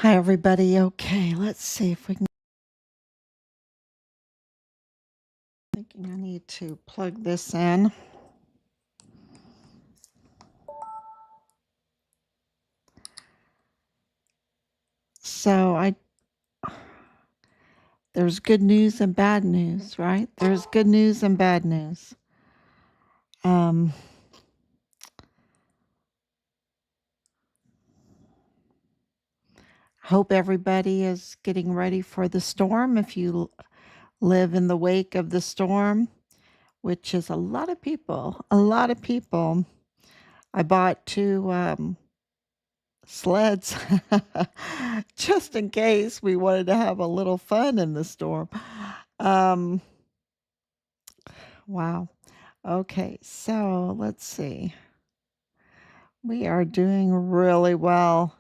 Hi, everybody. Okay, let's see if we can. Thinking I need to plug this in. So there's good news and bad news, right? There's good news and bad news. Um, hope everybody is getting ready for the storm. If you live in the wake of the storm, which is a lot of people, I bought two sleds just in case we wanted to have a little fun in the storm. Um, wow. Okay, so let's see. We are doing really well,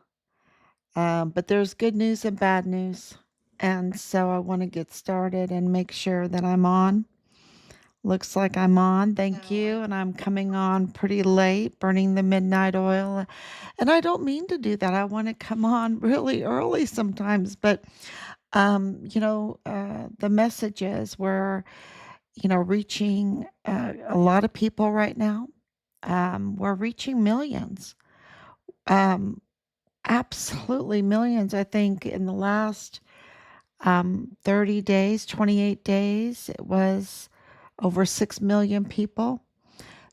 but there's good news and bad news. And so I want to get started and make sure that I'm on. Looks like I'm on. Thank you. And I'm coming on pretty late, burning the midnight oil. And I don't mean to do that. I want to come on really early sometimes, but the messages we're, reaching a lot of people right now. We're reaching millions. Um, absolutely millions. I think in the last 30 days, 28 days, it was over 6 million people.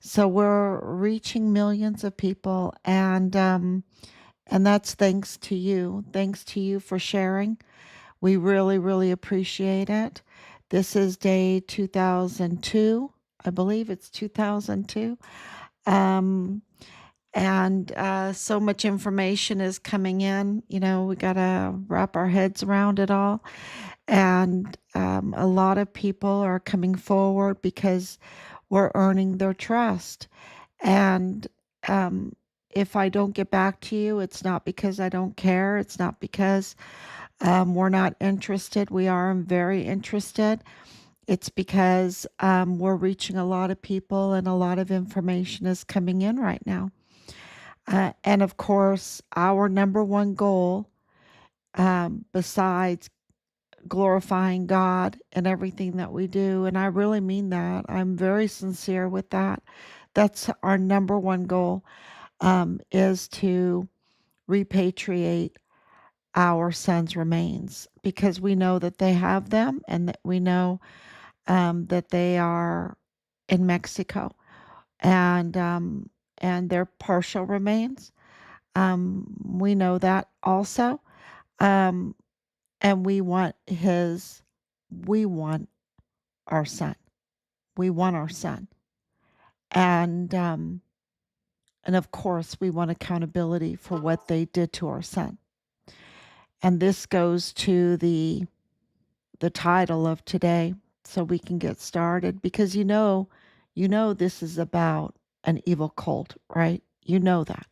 So we're reaching millions of people, and that's thanks to you. Thanks to you for sharing. We really, really appreciate it. This is day 2002. I believe it's 2002. Um, and so much information is coming in. We got to wrap our heads around it all. And a lot of people are coming forward because we're earning their trust. And if I don't get back to you, it's not because I don't care. It's not because we're not interested. We are very interested. It's because we're reaching a lot of people and a lot of information is coming in right now. And of course, our number one goal, besides glorifying God in everything that we do, and I really mean that, I'm very sincere with that. That's our number one goal, is to repatriate our son's remains because we know that they have them and that we know that they are in Mexico and they're partial remains. We know that also. Um, and we want our son. We want our son. And, um, and of course, we want accountability for what they did to our son. And this goes to the title of today so we can get started because this is about an evil cult, right? You know that.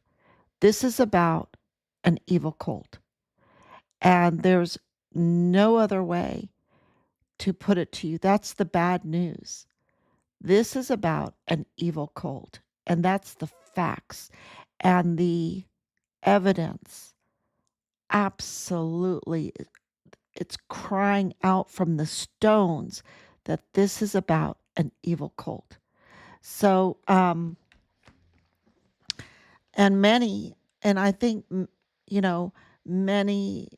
This is about an evil cult. And there's no other way to put it to you. That's the bad news. This is about an evil cult. And that's the facts. And the evidence absolutely, it's crying out from the stones that this is about an evil cult. So, and many, and I think, you know, many,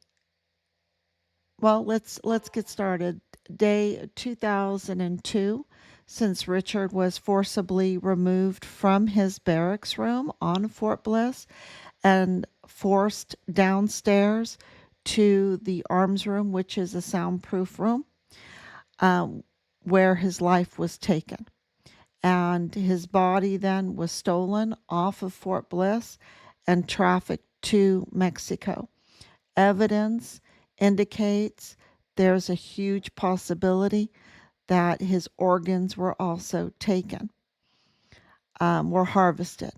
well, let's get started. Day 2002, since Richard was forcibly removed from his barracks room on Fort Bliss and forced downstairs to the arms room, which is a soundproof room, um, where his life was taken. And his body then was stolen off of Fort Bliss and trafficked to Mexico. Evidence indicates there's a huge possibility that his organs were also taken, were harvested.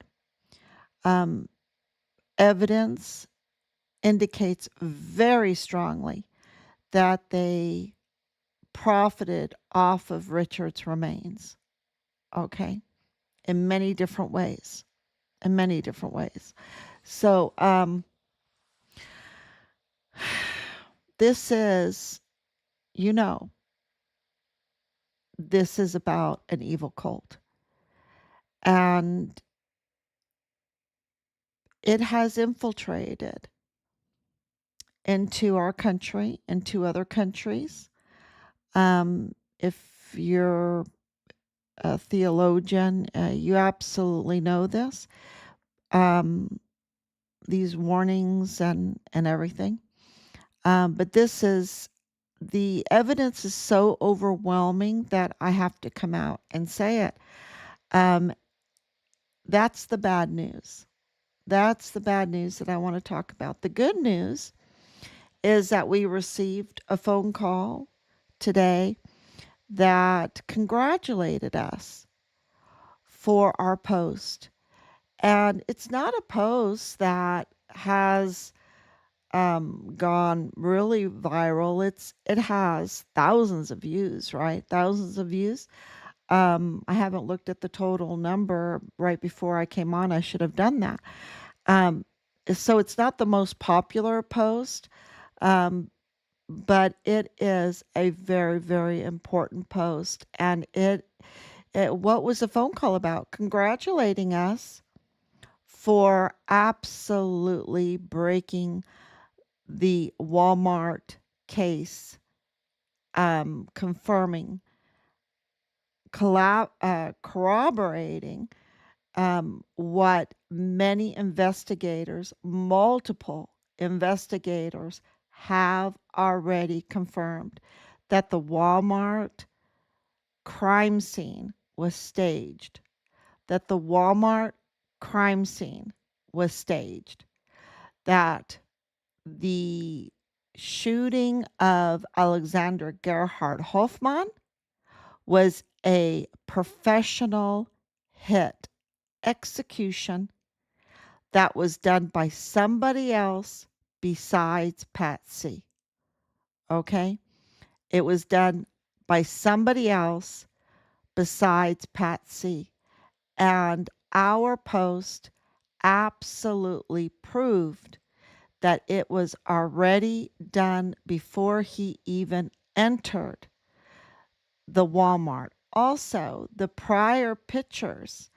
Um, Evidence indicates very strongly that they profited off of Richard's remains, okay, in many different ways. In many different ways. So, This is, you know, this is about an evil cult. And it has infiltrated into our country, into other countries. If you're a theologian, you absolutely know this. Um, these warnings and everything. But this is the evidence is so overwhelming that I have to come out and say it. Um, that's the bad news. That's the bad news that I want to talk about. The good news is that we received a phone call today that congratulated us for our post. And it's not a post that has gone really viral. It has thousands of views, right? Thousands of views. I haven't looked at the total number right before I came on. I should have done that. Um, so it's not the most popular post, um, but it is a very, very important post. And what was the phone call about? Congratulating us for absolutely breaking the Walmart case, confirming, corroborating what many investigators, multiple investigators, have already confirmed that the Walmart crime scene was staged. That the Walmart crime scene was staged. That the shooting of Alexander Gerhard Hofmann was a professional hit execution that was done by somebody else besides Patsy. Okay? It was done by somebody else besides Patsy. And our post absolutely proved that it was already done before he even entered the Walmart. Also, the prior pictures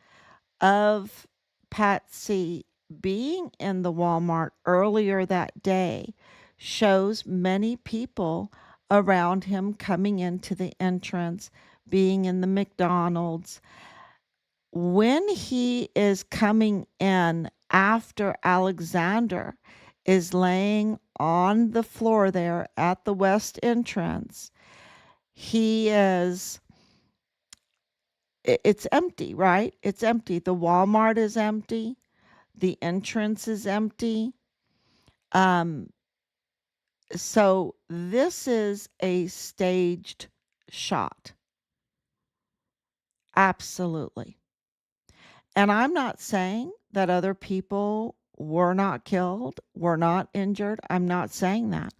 of Patsy being in the Walmart earlier that day shows many people around him coming into the entrance, being in the McDonald's. When he is coming in after Alexander is laying on the floor there at the west entrance, he is it's empty, right? It's empty. The Walmart is empty. The entrance is empty. Um, so this is a staged shot. Absolutely. And I'm not saying that other people were not killed, were not injured. I'm not saying that.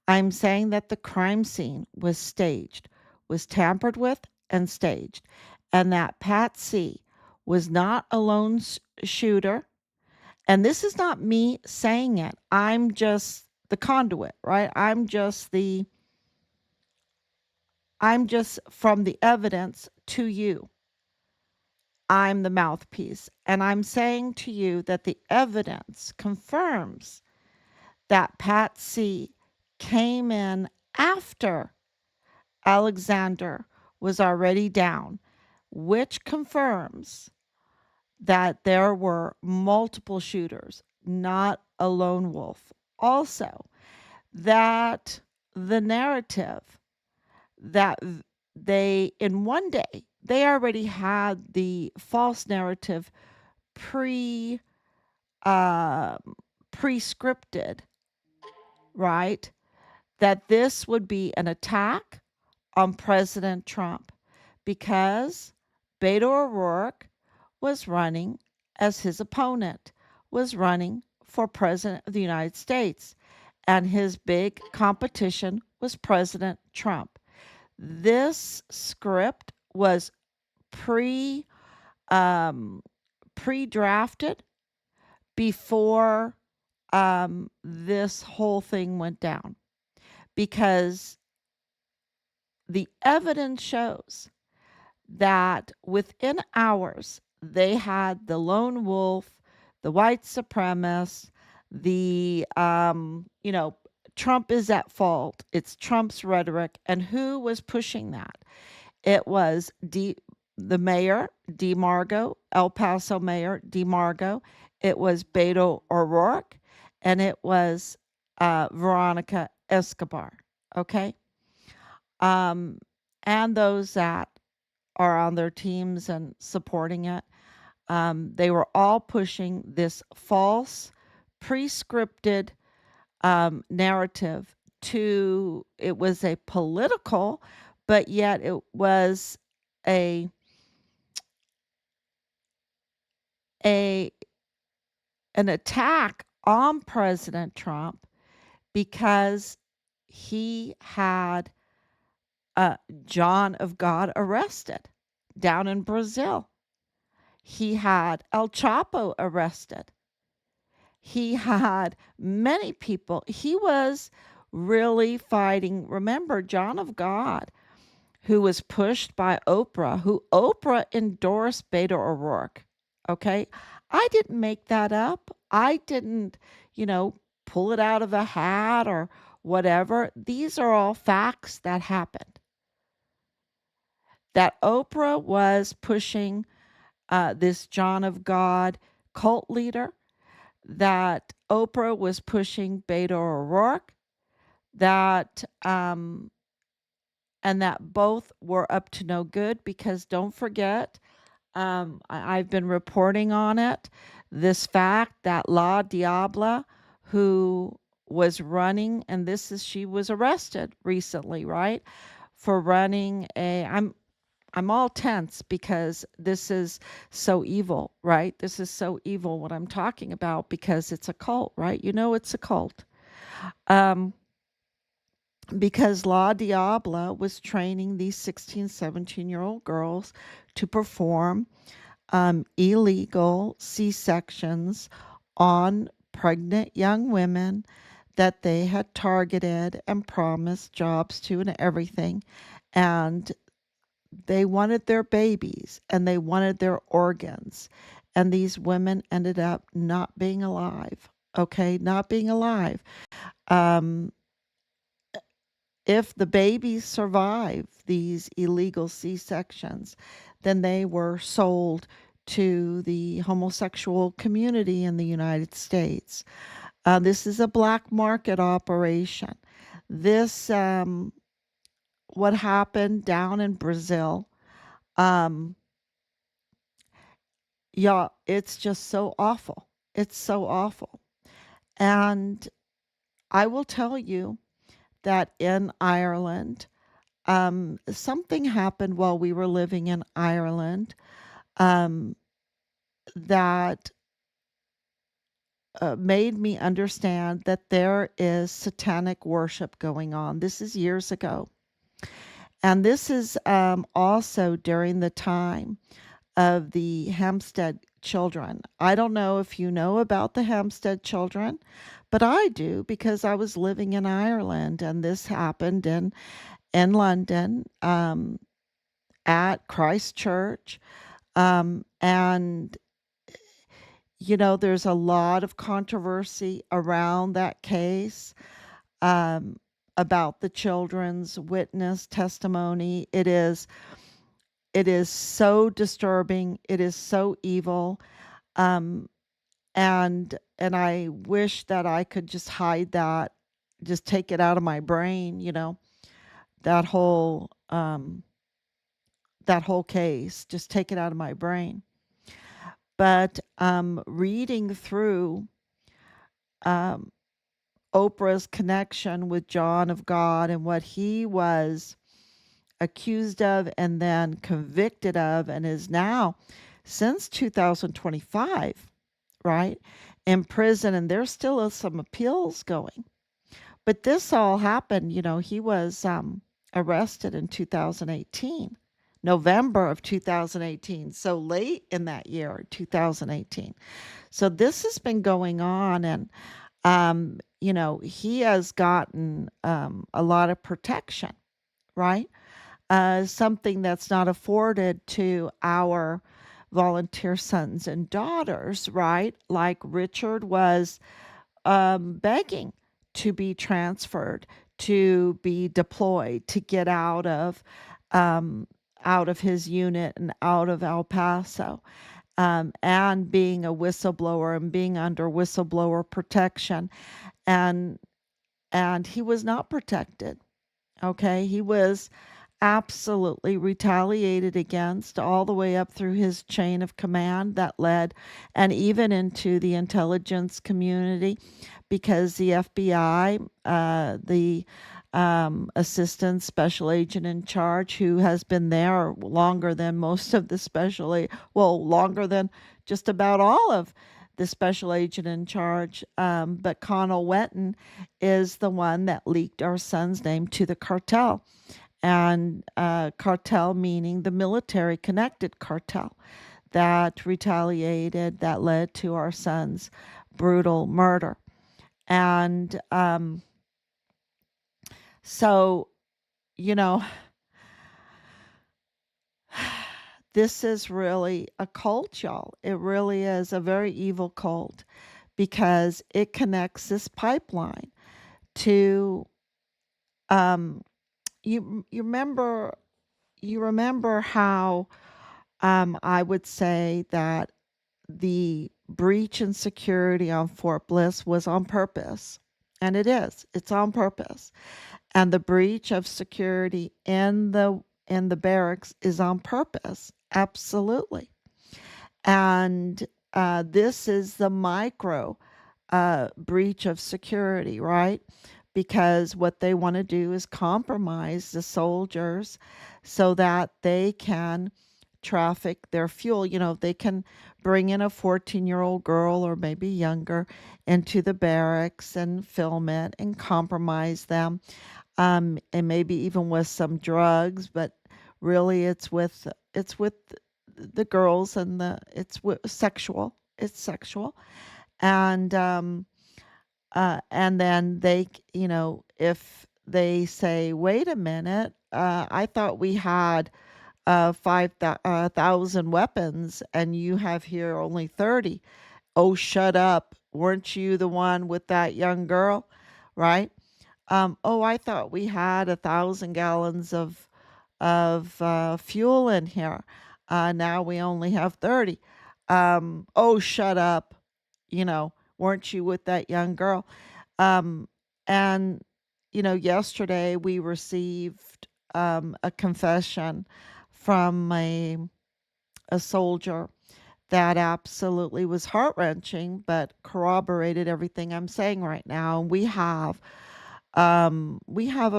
I'm saying that the crime scene was staged, was tampered with and staged, and that Patsy was not a lone shooter. And this is not me saying it. I'm just the conduit, right? I'm just from the evidence to you. I'm the mouthpiece. And I'm saying to you that the evidence confirms that Patsy came in after Alexander was already down, which confirms that there were multiple shooters, not a lone wolf. Also, that the narrative that they, in one day, they already had the false narrative pre pre-scripted, right? That this would be an attack on President Trump because Beto O'Rourke was running as his opponent, was running for president of the United States, and his big competition was President Trump. This script was pre pre-drafted before this whole thing went down because the evidence shows that within hours they had the lone wolf, the white supremacist, the Trump is at fault. It's Trump's rhetoric. And who was pushing that? It was the mayor, DeMargo, El Paso Mayor DeMargo. It was Beto O'Rourke, and it was Veronica Escobar. Okay. Um, and those that are on their teams and supporting it. They were all pushing this false, pre-scripted narrative to it was a political, but yet it was a a an attack on President Trump because he had John of God arrested down in Brazil. He had El Chapo arrested. He had many people. He was really fighting. Remember, John of God, who was pushed by Oprah, who Oprah endorsed Beto O'Rourke. Okay. I didn't make that up. I didn't, you know, pull it out of a hat or whatever. These are all facts that happened. That Oprah was pushing this John of God cult leader, that Oprah was pushing Beto O'Rourke, that and that both were up to no good because don't forget, I've been reporting on it. This fact that La Diabla, who was running, and she was arrested recently, right, for running a. I'm all tense because this is so evil, right? This is so evil what I'm talking about because it's a cult, right? You know, it's a cult. Um, because La Diabla was training these 16, 17-year-old girls to perform illegal C-sections on pregnant young women that they had targeted and promised jobs to and everything. And they wanted their babies and they wanted their organs. And these women ended up not being alive. Okay, not being alive. Um, if the babies survive these illegal C sections, then they were sold to the homosexual community in the United States. This is a black market operation. This, what happened down in Brazil, um, yeah, it's just so awful. It's so awful. And I will tell you that in Ireland, something happened while we were living in Ireland um, that made me understand that there is satanic worship going on. This is years ago. And this is also during the time of the Hampstead children. I don't know if you know about the Hampstead children, but I do because I was living in Ireland and this happened in London at Christ Church. And, there's a lot of controversy around that case um, about the children's witness testimony. It is so disturbing. It is so evil. Um, and I wish that I could just hide that, just take it out of my brain, that whole that whole case, just take it out of my brain. But reading through um, Oprah's connection with John of God and what he was accused of and then convicted of and is now since 2025, right, in prison, and there's still some appeals going. But this all happened, he was arrested in 2018, November of 2018, so late in that year, 2018. So this has been going on, and He has gotten a lot of protection, right? Something that's not afforded to our volunteer sons and daughters, right? Like Richard was begging to be transferred, to be deployed, to get um, out of his unit and out of El Paso, and being a whistleblower and being under whistleblower protection, and he was not protected. Okay, he was absolutely retaliated against all the way up through his chain of command that led, and even into the intelligence community, because the FBI, the assistant special agent in charge, who has been there longer than most of the longer than just about all of the special agent in charge, but Connell Wetton is the one that leaked our son's name to the cartel, and cartel meaning the military connected cartel that retaliated, that led to our son's brutal murder. And so, you know, this is really a cult, y'all. It really is a very evil cult, because it connects this pipeline to um you remember how I would say that the breach in security on Fort Bliss was on purpose. And it is. It's on purpose. And the breach of security in the barracks is on purpose. Absolutely. And this is the micro breach of security, right? Because what they want to do is compromise the soldiers so that they can traffic their fuel. They can bring in a 14-year-old girl or maybe younger into the barracks and film it and compromise them, and maybe even with some drugs, but really it's with the girls, and it's sexual. And then if they say, wait a minute, I thought we had 5,000 weapons and you have here only 30. Oh, shut up. Weren't you the one with that young girl? Right? Oh, I thought we had 1,000 gallons of fuel in here. Now we only have 30. Oh, shut up. Weren't you with that young girl? And yesterday we received a confession from a soldier that absolutely was heart wrenching, but corroborated everything I'm saying right now. And we have a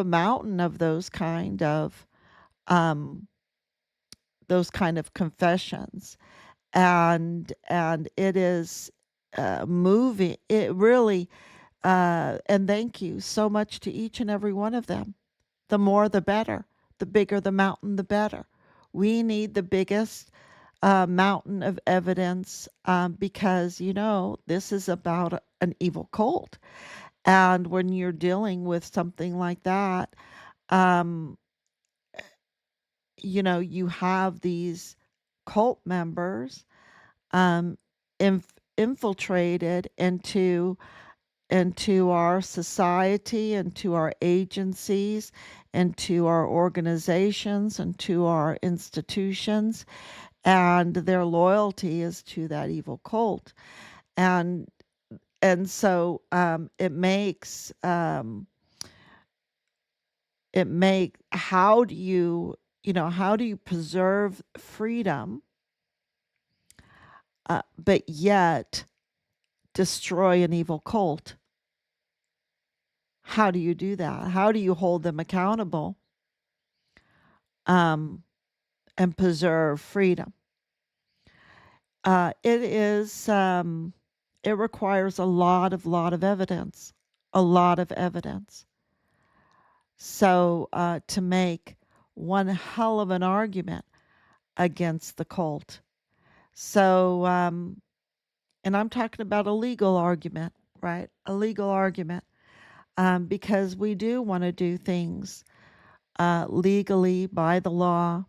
mountain of um, those kind of confessions, and it is moving. It really, and thank you so much to each and every one of them. The more, the better. The bigger the mountain, the better. We need the biggest mountain of evidence, because this is about an evil cult. And when you're dealing with something like that, um, you have these cult members um, infiltrated into our society, into our agencies, into our organizations, into our institutions, and their loyalty is to that evil cult. And and so it make how do you preserve freedom, but yet destroy an evil cult? How do you do that? How do you hold them accountable, um, and preserve freedom? It requires a lot of evidence, a lot of evidence. So to make one hell of an argument against the cult. So, and I'm talking about a legal argument. right? A legal argument, because we do want to do things legally by the law,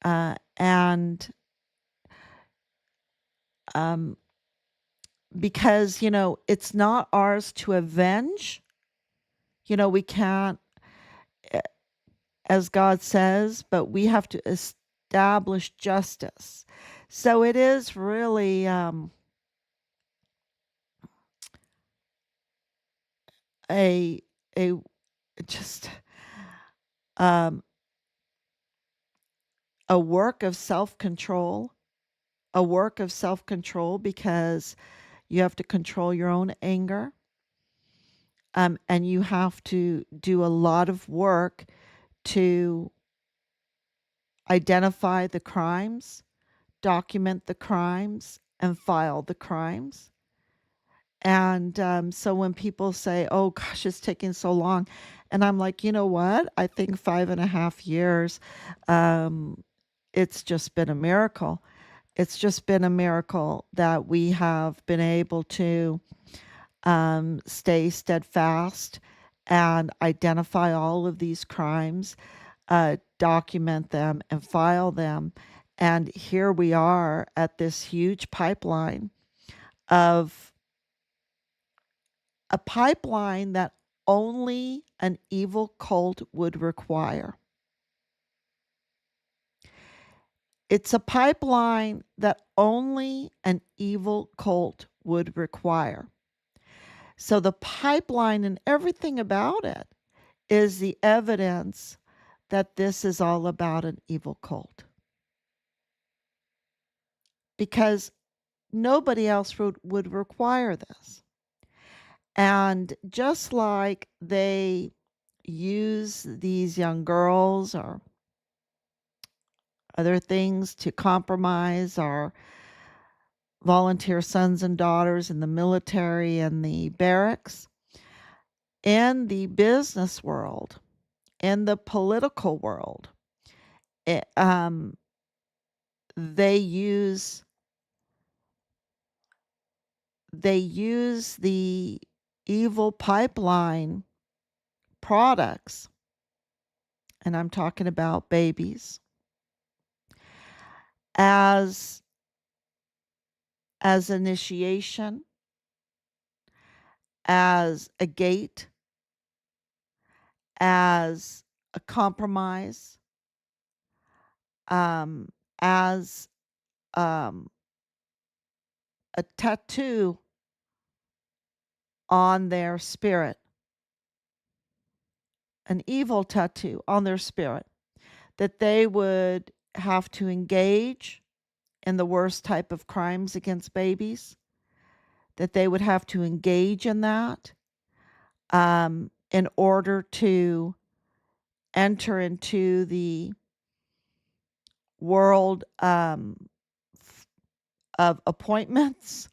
and um, because, it's not ours to avenge. We can't, eh, as God says, but we have to establish justice. So it is really a a just um, a work of self-control, a work of self-control because you have to control your own anger, and you have to do a lot of work to identify the crimes, document the crimes, and file the crimes. And so when people say, oh gosh, it's taking so long, and I'm like, you know what? I think 5.5 years, um, it's just been a miracle. It's just been a miracle that we have been able to stay steadfast and identify all of these crimes, document them, and file them. And here we are at this huge pipeline of a pipeline that only an evil cult would require. It's a pipeline that only an evil cult would require. So the pipeline and everything about it is the evidence that this is all about an evil cult. Because nobody else would require this. And just like they use these young girls or other things to compromise our volunteer sons and daughters in the military and the barracks, in the business world, in the political world, it, they use the evil pipeline products, and I'm talking about babies, as initiation, as a gate, as a compromise, um, as um, a tattoo on their spirit, an evil tattoo on their spirit, that they would have to engage in the worst type of crimes against babies, that they would have to engage in that in order to enter into the world of appointments,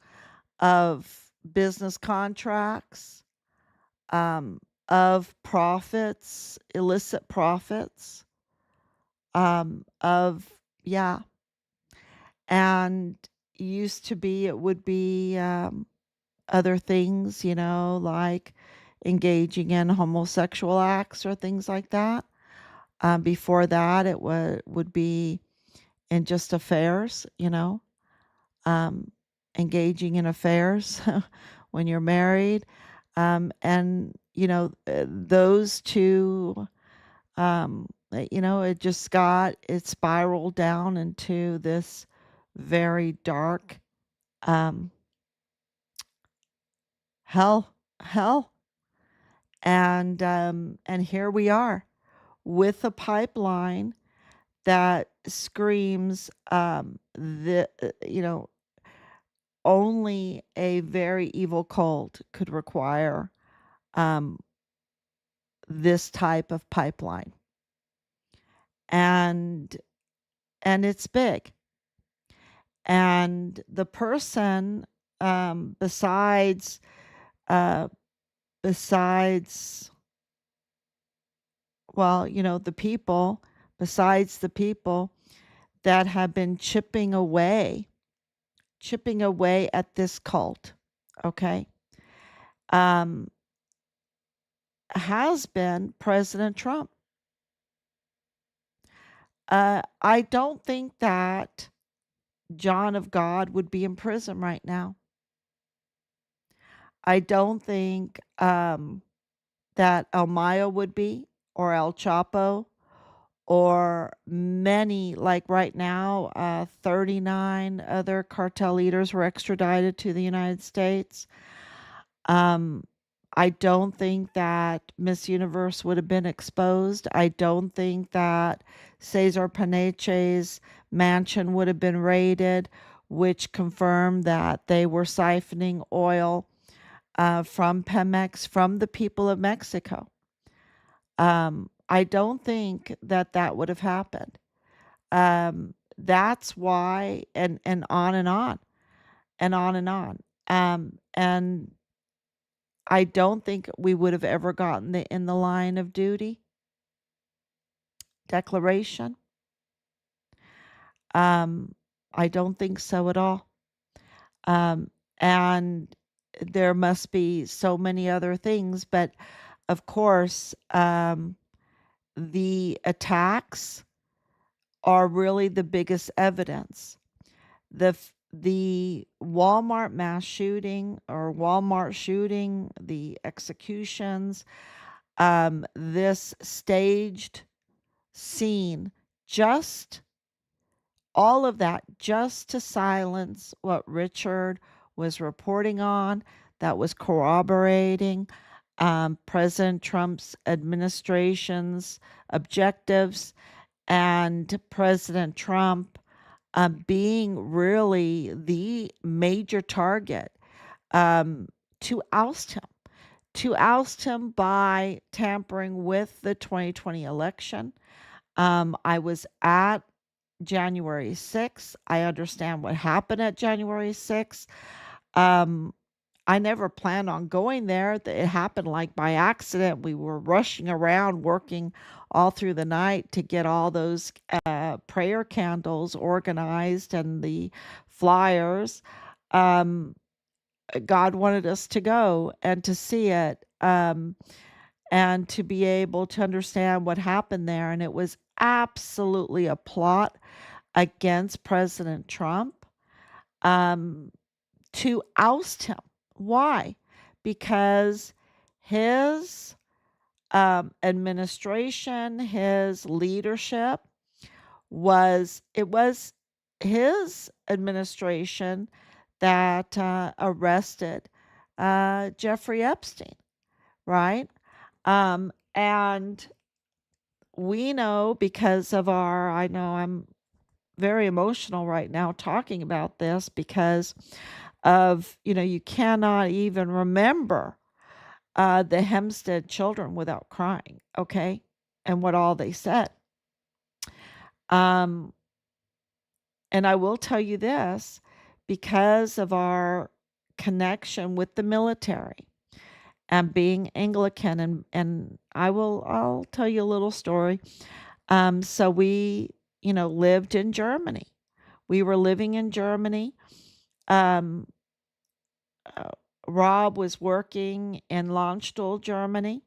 of business contracts, of profits, illicit profits, yeah. And used to be, it would be other things, like engaging in homosexual acts or things like that. Before that, it would be in just affairs, um, engaging in affairs when you're married. And, those two, it spiraled down into this very dark um, hell. And here we are with a pipeline that screams only a very evil cult could require um, this type of pipeline, and it's big. And the person, besides uh, besides well, the people, besides the people that have been chipping away at this cult, okay? um, has been President Trump. I don't think that John of God would be in prison right now. I don't think that Elmaya would be, or El Chapo, or many, like right now, 39 other cartel leaders were extradited to the United States. Um, I don't think that Miss Universe would have been exposed. I don't think that Cesar Paneche's mansion would have been raided, which confirmed that they were siphoning oil from Pemex, from the people of Mexico. I don't think that that would have happened. That's why, and on and on and on and on. And I don't think we would have ever gotten the in the line of duty declaration. Um, I don't think so at all. Um, and there must be so many other things, but of course, the attacks are really the biggest evidence. The Walmart mass shooting, or Walmart shooting, the executions, this staged scene, just all of that, just to silence what Richard was reporting on, that was corroborating President Trump's administration's objectives, and President Trump being really the major target um, to oust him, by tampering with the 2020 election. I was at January 6th. I understand what happened at January 6th. Um, I never planned on going there. It happened like by accident. We were rushing around, working all through the night to get all those prayer candles organized and the flyers. Um, God wanted us to go and to see it, and to be able to understand what happened there. And it was absolutely a plot against President Trump, um, to oust him. Why? Because his administration, his leadership was his administration that arrested Jeffrey Epstein, right? And we know, because of our, I know I'm very emotional right now talking about this, because of, you cannot even remember the Hempstead children without crying, okay? And what all they said. Um, and I will tell you this, because of our connection with the military and being Anglican, and I'll tell you a little story. So we, lived in Germany. We were living in Germany. Um, uh, Rob was working in Landstuhl, Germany,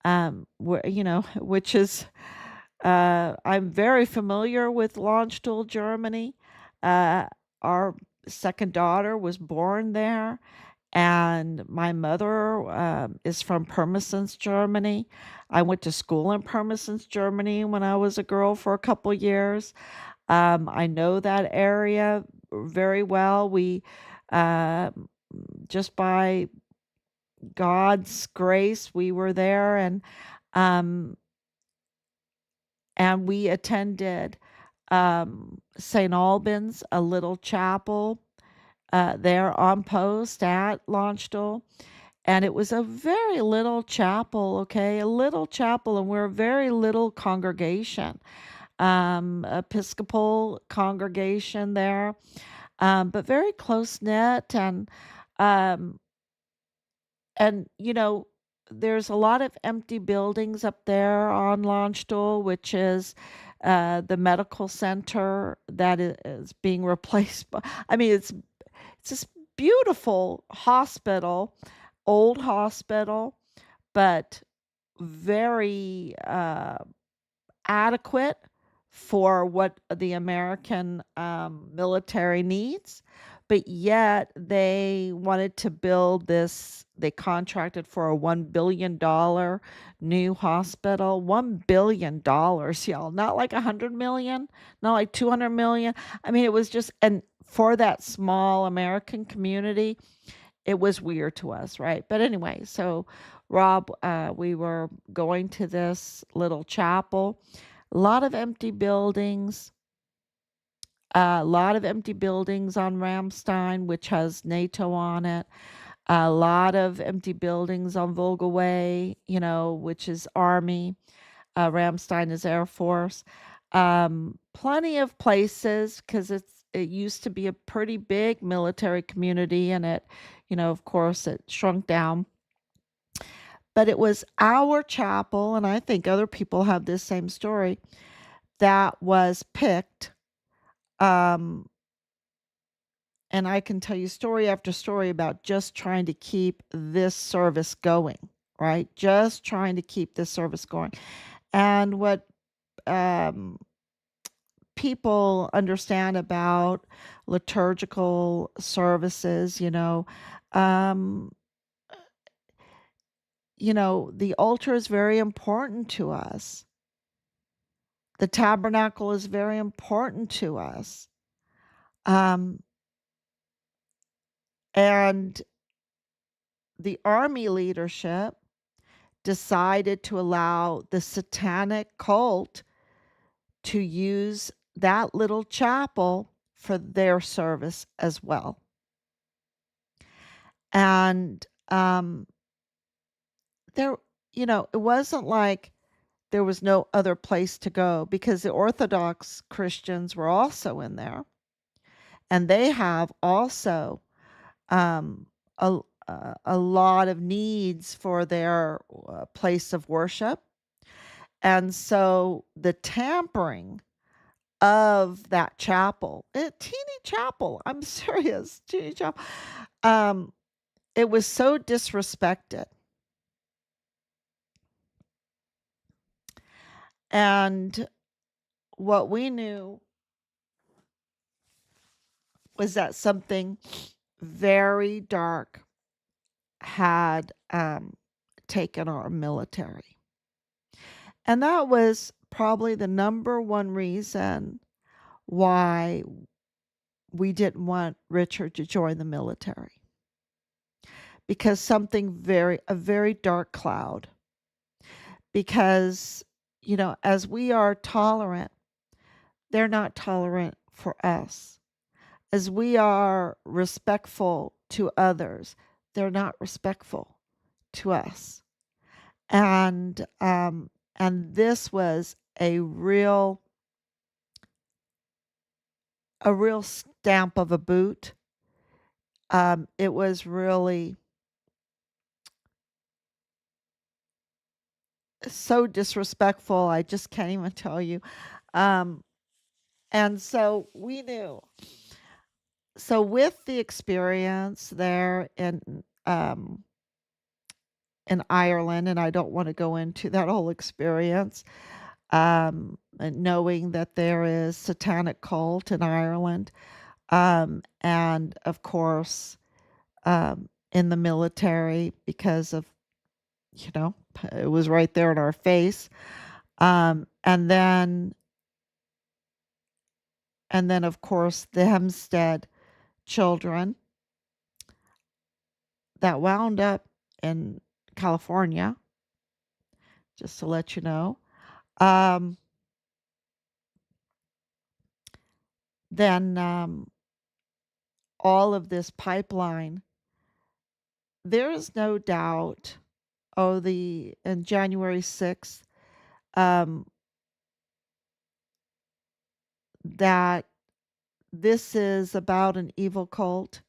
where, which is, I'm very familiar with Landstuhl, Germany. Our second daughter was born there, and my mother is from Pirmasens, Germany. I went to school in Pirmasens, Germany when I was a girl for a couple years. I know that area very well. We uh, just by God's grace, we were there, um, and we attended St. Albans, a little chapel there on post at Launchstool. And it was a very little chapel, okay, a little chapel, and we're a very little congregation, Episcopal congregation there, but very close knit. Um, and there's a lot of empty buildings up there on Launchstool, which is the medical center that is being replaced by, I mean, it's this beautiful hospital, old hospital, but very adequate for what the American military needs, but yet they wanted to build this. They contracted for a $1 billion new hospital. $1 billion, y'all, not like 100 million, not like 200 million. I mean, it was just, and for that small American community, it was weird to us, right? But anyway, so Rob, we were going to this little chapel, a lot of empty buildings, a lot of empty buildings on Ramstein, which has NATO on it. A lot of empty buildings on Volga Way, which is Army. Ramstein is Air Force. Plenty of places because it used to be a pretty big military community, and of course, it shrunk down. But it was our chapel, and I think other people have this same story, that was picked. Um, and I can tell you story after story about just trying to keep this service going, right? Just trying to keep this service going. And what um, people understand about liturgical services, um, the altar is very important to us. The tabernacle is very important to us. Um, and the army leadership decided to allow the satanic cult to use that little chapel for their service as well. And there, it wasn't like there was no other place to go because the Orthodox Christians were also in there. And they have also um, a, a lot of needs for their place of worship. And so the tampering of that chapel, a teeny chapel, I'm serious, teeny chapel, it was so disrespected. And what we knew was that something very dark had taken our military. And that was probably the number one reason why we didn't want Richard to join the military. Because a very dark cloud. Because, as we are tolerant, they're not tolerant for us. As we are respectful to others, they're not respectful to us. And this was a real stamp of a boot. It was really so disrespectful. I just can't even tell you. And so we knew. So with the experience there in Ireland, and I don't want to go into that whole experience, and knowing that there is satanic cult in Ireland, and of course, in the military because of, it was right there in our face. And then of course the Hempstead children that wound up in California, just to let you know. Then all of this pipeline, there is no doubt. In January 6th, that this is about an evil cult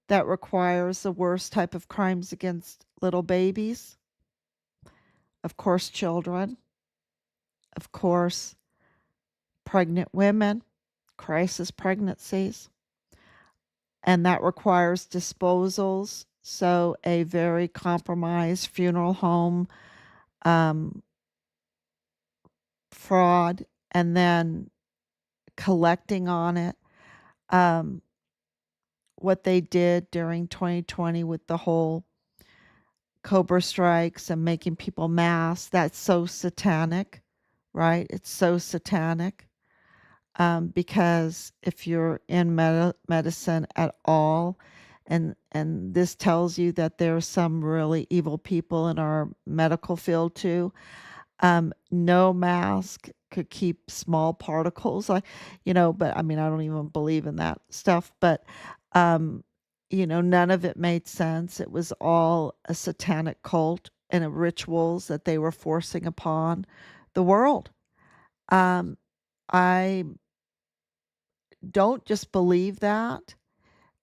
that requires the worst type of crimes against little babies, of course, children, of course, pregnant women, crisis pregnancies, and that requires disposals So a very compromised funeral home um, fraud, and then collecting on it. Um, what they did during 2020 with the whole Cobra strikes and making people mass, that's so satanic, right? It's so satanic. Because if you're in medicine at all, and this tells you that there are some really evil people in our medical field too. No mask could keep small particles, but I mean, I don't even believe in that stuff, but, um, none of it made sense. It was all a satanic cult and a rituals that they were forcing upon the world. Um, I don't just believe that.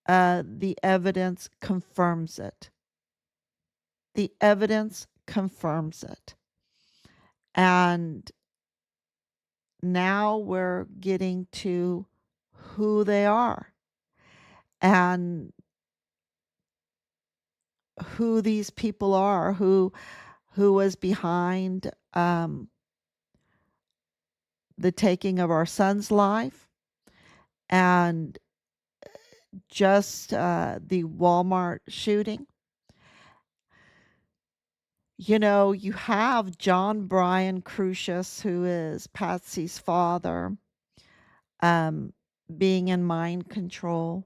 The evidence confirms it. The evidence confirms it. And now we're getting to who they are and who these people are, who was behind the taking of our son's life, and just the Walmart shooting. You have John Brian Crucius, who is Patsy's father, um, being in mind control.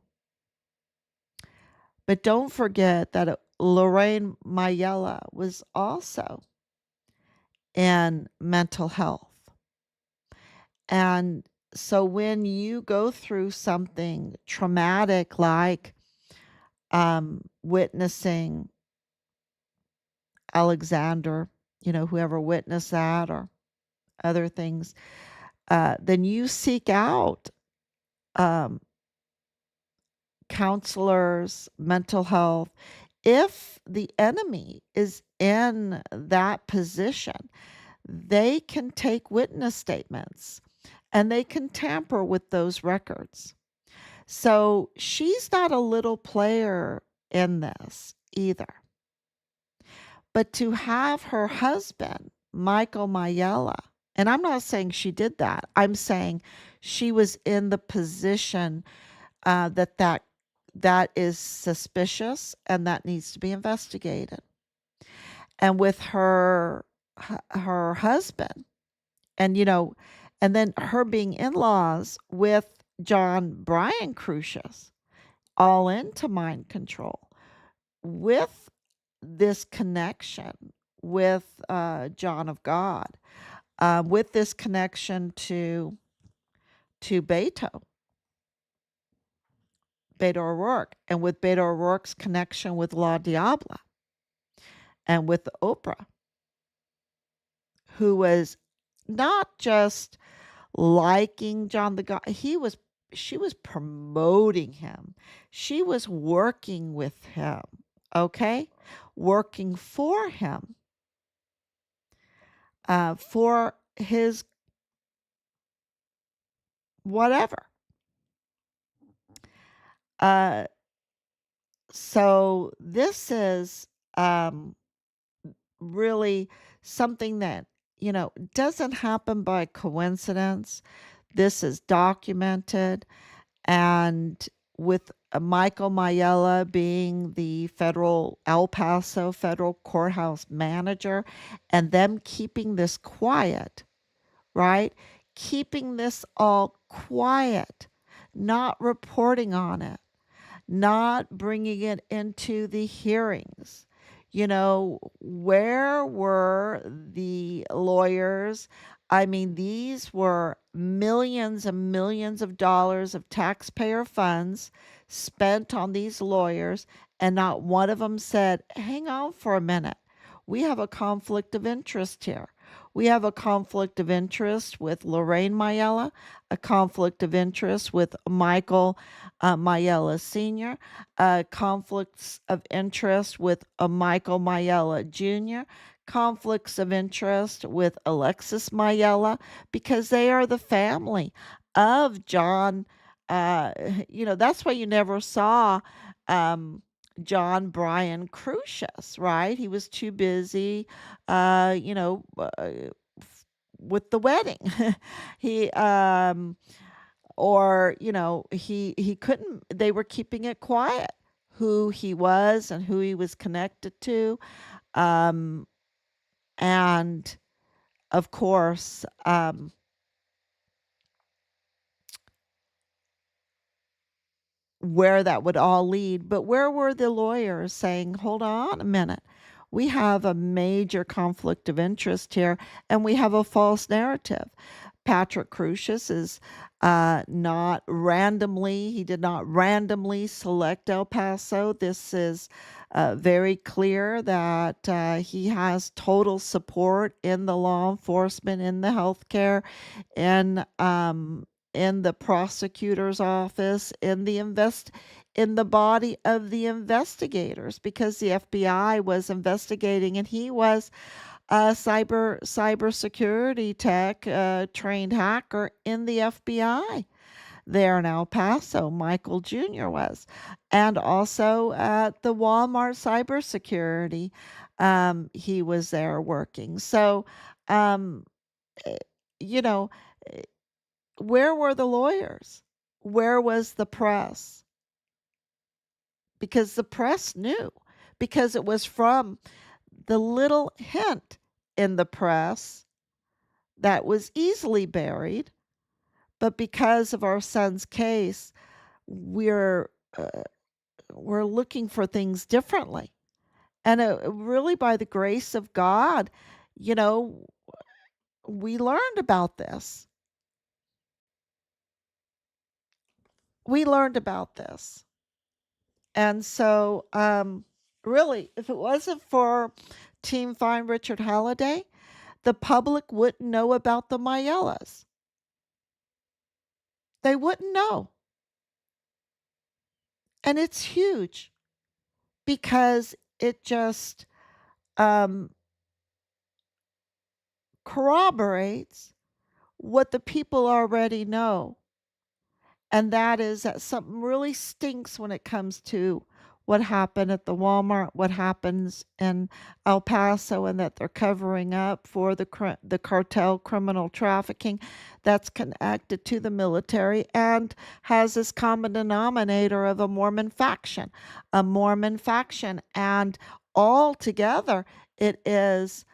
But don't forget that Lorraine Mayella was also in mental health. And so when you go through something traumatic like witnessing Alexander, whoever witnessed that or other things, then you seek out um, counselors, mental health. If the enemy is in that position, they can take witness statements and they can tamper with those records. So she's not a little player in this either. But to have her husband, Michael Mayella, and I'm not saying she did that, I'm saying she was in the position that is suspicious and that needs to be investigated. And with her husband, and and then her being in-laws with John Brian Crucius, all into mind control, with this connection with John of God, with this connection to Beto O'Rourke, and with Beto O'Rourke's connection with La Diabla and with Oprah, who was not just liking John the God, she was promoting him. She was working with him, okay? Working for him, for his whatever. Uh, so this is really something that, doesn't happen by coincidence. This is documented. And with Michael Mayella being the El Paso federal courthouse manager, and them keeping this quiet, right? Keeping this all quiet, not reporting on it, not bringing it into the hearings. Where were the lawyers? I mean, these were millions and millions of dollars of taxpayer funds spent on these lawyers, and not one of them said, hang on for a minute. We have a conflict of interest here. We have a conflict of interest with Lorraine Mayella, a conflict of interest with Michael Mayella Sr., conflicts of interest with Michael Mayella Jr., conflicts of interest with Alexis Mayella, because they are the family of John. That's why you never saw John Brian Crucius, right? He was too busy, uh, you know, uh, with the wedding. he or he couldn't, they were keeping it quiet who he was and who he was connected to. Um and of course, where that would all lead. But where were the lawyers saying, hold on a minute, we have a major conflict of interest here and we have a false narrative? Patrick Crucius is not randomly, he did not randomly select El Paso. This is very clear that he has total support in the law enforcement, in the healthcare, in the prosecutor's office, in the body of the investigators, because the FBI was investigating and he was a cybersecurity tech trained hacker in the FBI there in El Paso. Michael Jr. was, and also at the Walmart cybersecurity, he was there working. So, um, eh, you know, eh, where were the lawyers? Where was the press? Because the press knew, because it was from the little hint in the press that was easily buried. But because of our son's case, we're uh, we're looking for things differently. And really, by the grace of God, you know, we learned about this. We learned about this. And so, really, if it wasn't for Team Find Richard Halliday, the public wouldn't know about the Mayellas. They wouldn't know. And it's huge because it just um, corroborates what the people already know. And that is that something really stinks when it comes to what happened at the Walmart, what happens in El Paso, and that they're covering up for the cartel criminal trafficking that's connected to the military and has this common denominator of a Mormon faction, and all together it is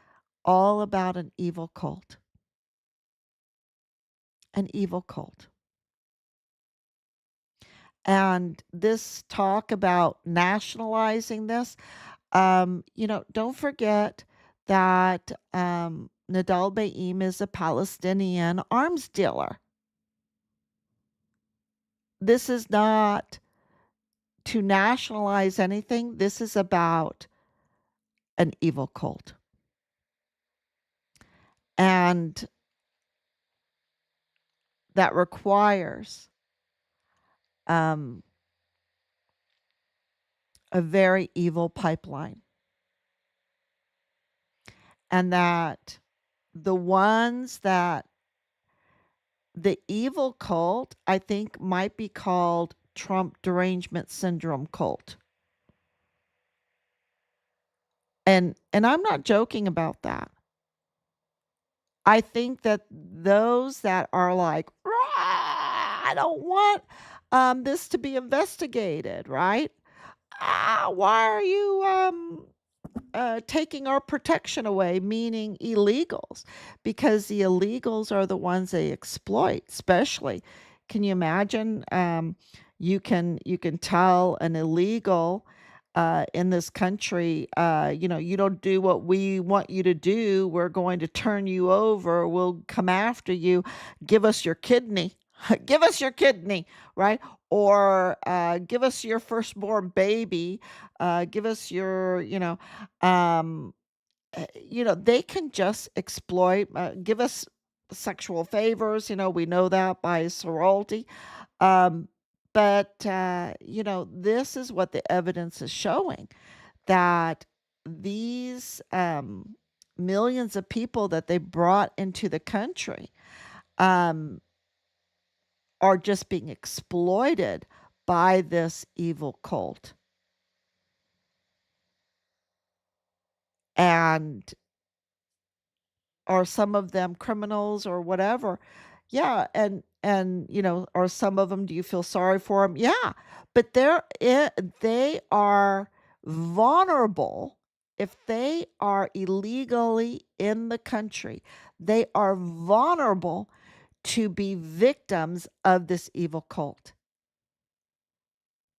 all about an evil cult. And this talk about nationalizing this, don't forget that Nadal Baim is a Palestinian arms dealer. This is not to nationalize anything. This is about an evil cult. And that requires um, a very evil pipeline. And that the ones that the evil cult, I think, might be called Trump derangement syndrome cult. And I'm not joking about that. I think that those that are like, I don't want this to be investigated, right? Why are you taking our protection away, meaning illegals, because the illegals are the ones they exploit. Especially, can you imagine? You can tell an illegal in this country, you don't do what we want you to do. We're going to turn you over. We'll come after you. Give us your kidney. Give us your kidney, right? Or give us your firstborn baby. Give us your, um, they can just exploit, give us sexual favors. We know that by sorority. Um, but, this is what the evidence is showing, that these millions of people that they brought into the country um, are just being exploited by this evil cult. And are some of them criminals or whatever? Yeah, and are some of them, do you feel sorry for them? Yeah, but they are vulnerable if they are illegally in the country. They are vulnerable to be victims of this evil cult.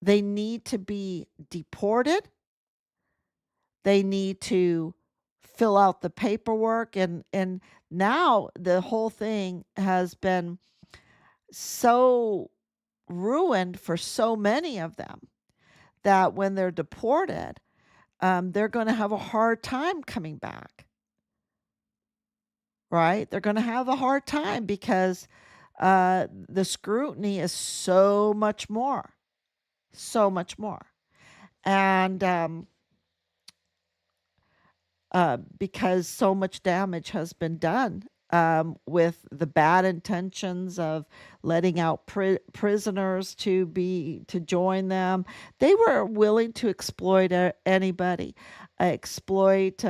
They need to be deported. They need to fill out the paperwork, and now the whole thing has been so ruined for so many of them that when they're deported, they're going to have a hard time coming back, right? They're going to have a hard time because the scrutiny is so much more, so much more. And because so much damage has been done with the bad intentions of letting out prisoners to join them. They were willing to exploit anybody, exploit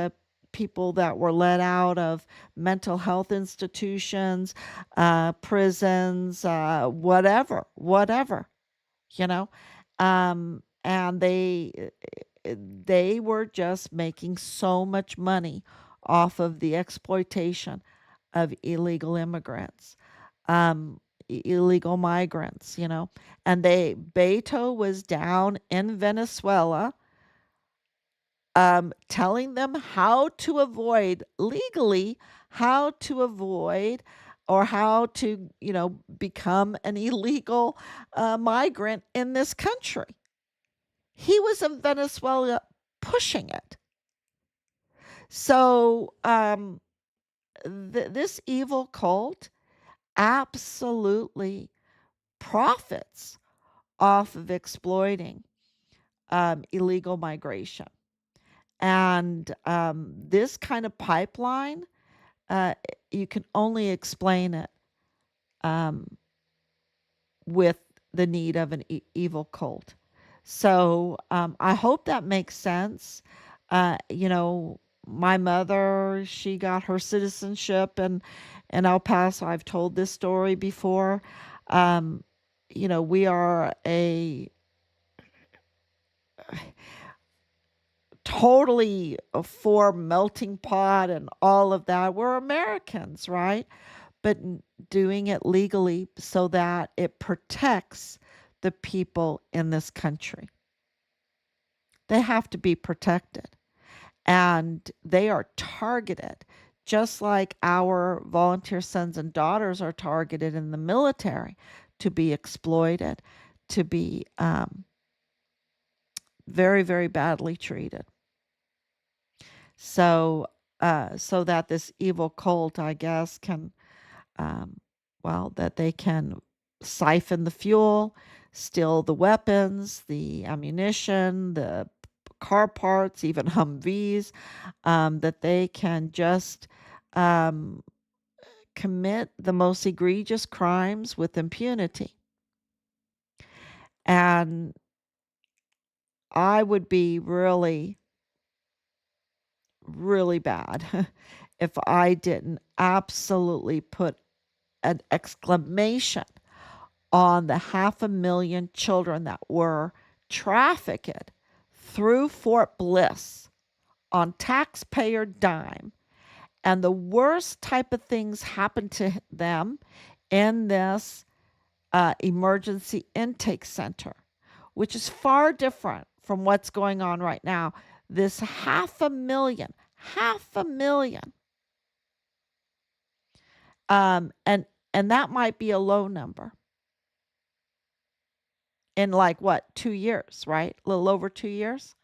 people that were let out of mental health institutions, prisons, whatever, you know. And they were just making so much money off of the exploitation of illegal immigrants, um, illegal migrants, And Beto was down in Venezuela, telling them how to avoid legally, how to avoid or how to, become an illegal migrant in this country. He was in Venezuela pushing it. So, this evil cult absolutely profits off of exploiting illegal migration. And this kind of pipeline, uh, you can only explain it um, with the need of an evil cult. So I hope that makes sense. My mother, she got her citizenship in El Paso. I've told this story before. Um, we are a totally for melting pot and all of that. We're Americans, right? But doing it legally so that it protects the people in this country. They have to be protected, and they are targeted just like our volunteer sons and daughters are targeted in the military to be exploited, to be very, very badly treated. So that this evil cult, I guess, can um, that they can siphon the fuel, steal the weapons, the ammunition, the car parts, even Humvees, that they can just um, commit the most egregious crimes with impunity. And I would be really, really bad if I didn't absolutely put an exclamation on the 500,000 children that were trafficked through Fort Bliss on taxpayer dime. And the worst type of things happened to them in this emergency intake center, which is far different from what's going on right now. This 500,000, and that might be a low number in like what, 2 years, right? A little over 2 years.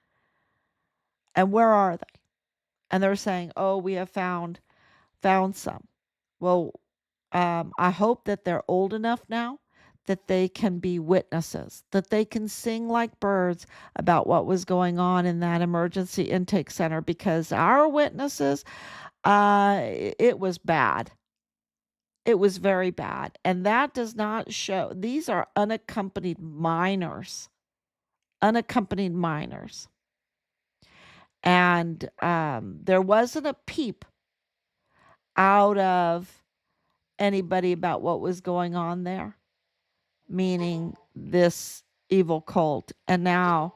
And where are they? And they're saying, "Oh, we have found some." Well, I hope that they're old enough now that they can be witnesses, that they can sing like birds about what was going on in that emergency intake center, because our witnesses, it was bad. It was very bad. And that does not show. These are unaccompanied minors. Unaccompanied minors. And there wasn't a peep out of anybody about what was going on there, meaning this evil cult. And now,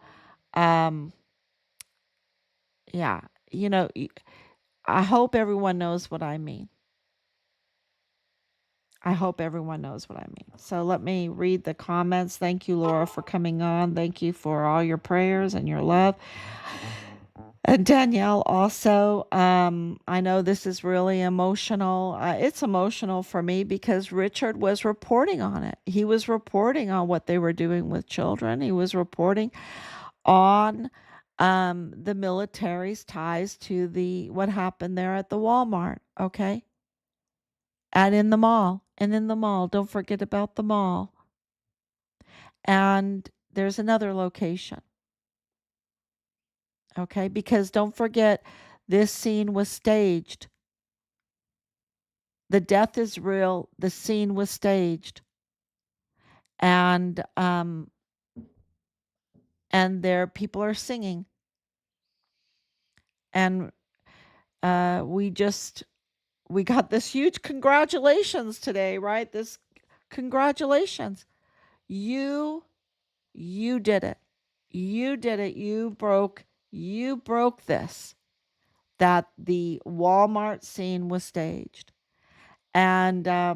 um, yeah, you know, I hope everyone knows what I mean. I hope everyone knows what I mean. So let me read the comments. Thank you, Laura, for coming on. Thank you for all your prayers and your love. And Danielle also, I know this is really emotional. It's emotional for me because Richard was reporting on it. He was reporting on what they were doing with children. He was reporting on the military's ties to the what happened there at the Walmart. Okay, and in the mall, and in the mall. Don't forget about the mall. And there's another location. Okay, because don't forget, this scene was staged. The death is real. The scene was staged, and there people are singing, and we got this huge congratulations today, right? This congratulations, you you did it, you did it, you broke this, that the Walmart scene was staged, and uh,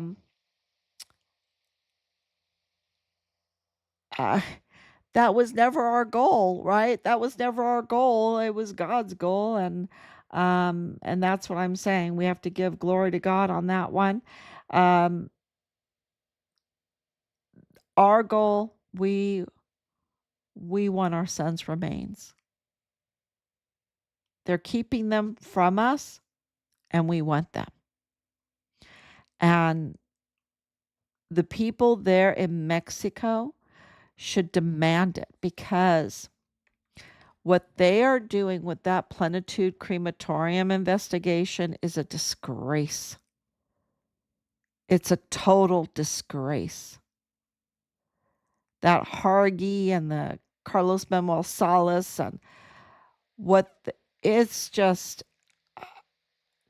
that was never our goal, right? That was never our goal. It was God's goal, and that's what I'm saying. We have to give glory to God on that one. Um, our goal, we want our sons' remains. They're keeping them from us, and we want them. And the people there in Mexico should demand it, because what they are doing with that Plenitude crematorium investigation is a disgrace. It's a total disgrace. That Hargi and the Carlos Manuel Salas and it's just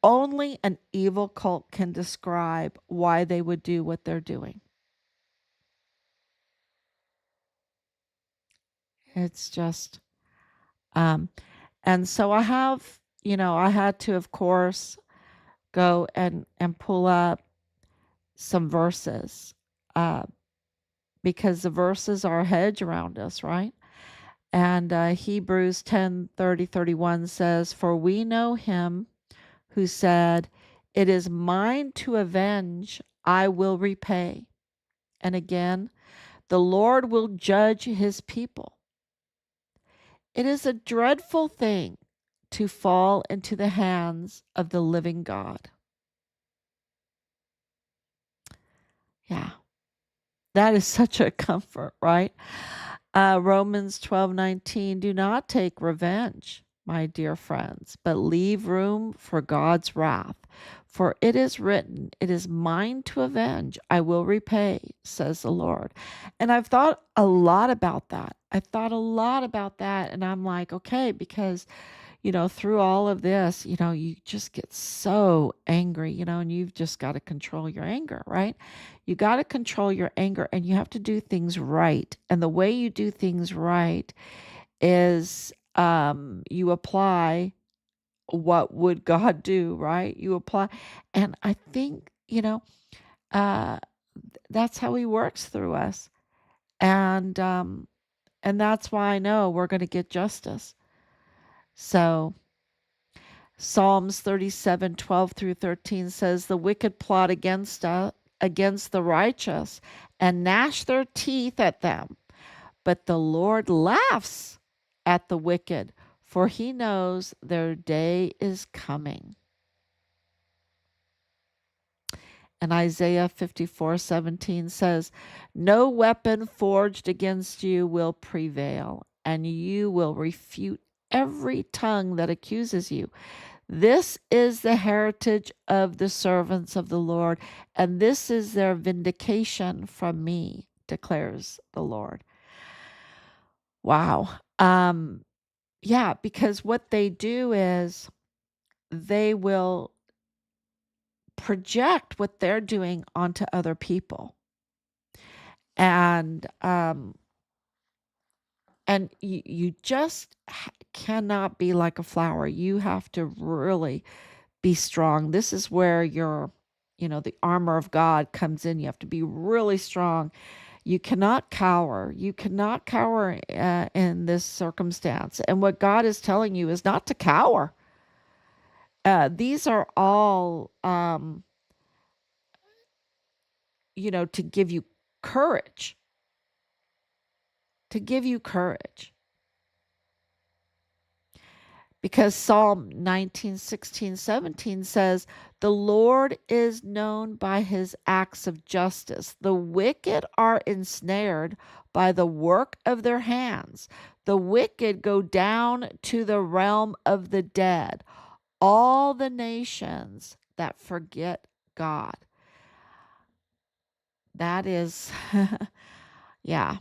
only an evil cult can describe why they would do what they're doing. It's just, and so I had to, of course, go and pull up some verses, uh, because the verses are a hedge around us, right? And Hebrews 10:30-31 says, "For we know him who said, 'It is mine to avenge, I will repay.' And again, 'The Lord will judge his people.' It is a dreadful thing to fall into the hands of the living God." Yeah, that is such a comfort, right? Romans 12:19, "Do not take revenge, my dear friends, but leave room for God's wrath. For it is written, 'It is mine to avenge, I will repay,' says the Lord." And I've thought a lot about that. I thought a lot about that. And I'm like, okay, because through all of this, you just get so angry, and you've just got to control your anger, right? You got to control your anger, and you have to do things right. And the way you do things right is you apply what would God do, right? You apply. And I think, uh, that's how he works through us. And that's why I know we're going to get justice. So Psalms 37:12-13 says, "The wicked plot against the righteous and gnash their teeth at them. But the Lord laughs at the wicked, for he knows their day is coming." And Isaiah 54:17 says, "No weapon forged against you will prevail, and you will refute every tongue that accuses you. This is the heritage of the servants of the Lord, and this is their vindication from me, declares the Lord." Wow. Yeah, because what they do is they will project what they're doing onto other people. And you just cannot be like a flower. You have to really be strong. This is where the armor of God comes in. You have to be really strong. You cannot cower. You cannot cower in this circumstance. And what God is telling you is not to cower. These are all, to give you courage, to give you courage. Because Psalm 19:16-17 says, "The Lord is known by his acts of justice. The wicked are ensnared by the work of their hands. The wicked go down to the realm of the dead. All the nations that forget God." That is, yeah.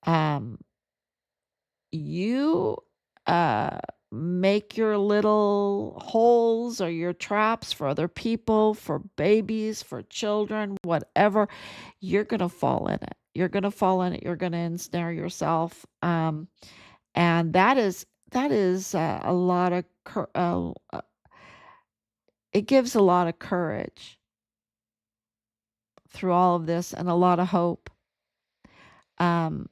Um, you uh, make your little holes or your traps for other people, for babies, for children, whatever, you're going to fall in it. You're going to fall in it. You're going to ensnare yourself. And that is a lot of it gives a lot of courage through all of this and a lot of hope. Um,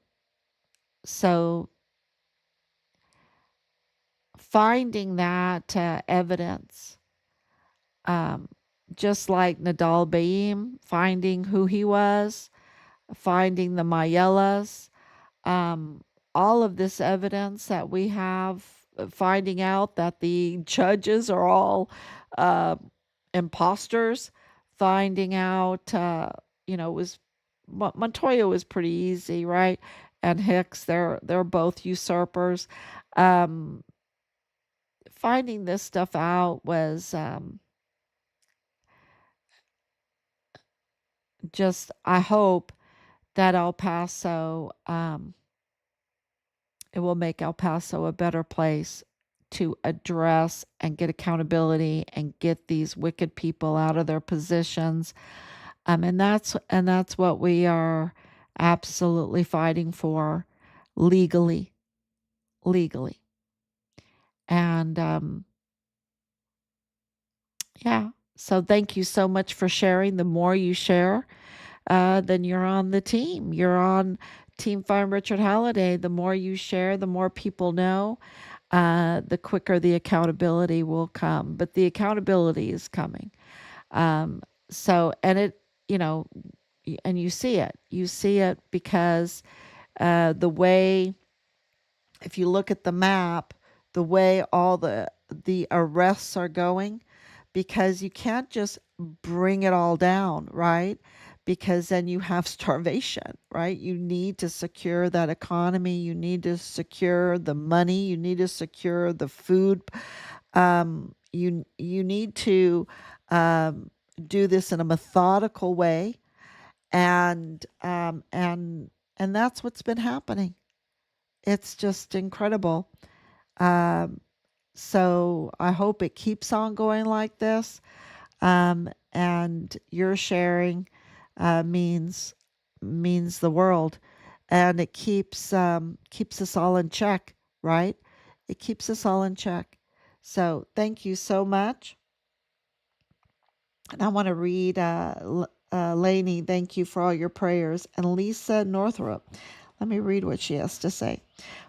so finding that evidence, um, just like Nadal Baim, finding who he was, finding the Mayelas, um, all of this evidence that we have, finding out that the judges are all uh, imposters, finding out, it was Montoya was pretty easy, right? And Hicks, they're both usurpers. Um, Finding this stuff out was just, I hope that El Paso, it will make El Paso a better place to address and get accountability and get these wicked people out of their positions. And that's what we are absolutely fighting for legally, legally. And yeah, so thank you so much for sharing. The more you share, then you're on the team. You're on Team Farm Richard Halliday. The more you share, the more people know, the quicker the accountability will come. But the accountability is coming. Um, so, and it, you know, and you see it. You see it because the way, if you look at the map, the way all the arrests are going, because you can't just bring it all down, right? Because then you have starvation, right? You need to secure that economy. You need to secure the money. You need to secure the food. You need to do this in a methodical way, and that's what's been happening. It's just incredible. Um, so I hope it keeps on going like this. And your sharing means the world, and it keeps us all in check, right? It keeps us all in check. So thank you so much. And I want to read Lainey, thank you for all your prayers. And Lisa Northrup, let me read what she has to say.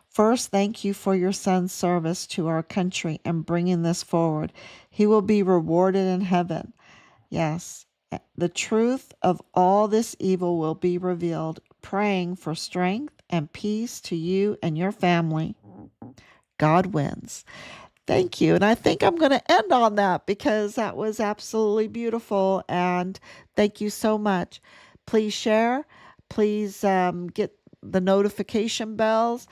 First, thank you for your son's service to our country and bringing this forward. He will be rewarded in heaven. Yes, the truth of all this evil will be revealed. Praying for strength and peace to you and your family. God wins. Thank you. And I think I'm going to end on that because that was absolutely beautiful. And thank you so much. Please share. Please get the notification bells.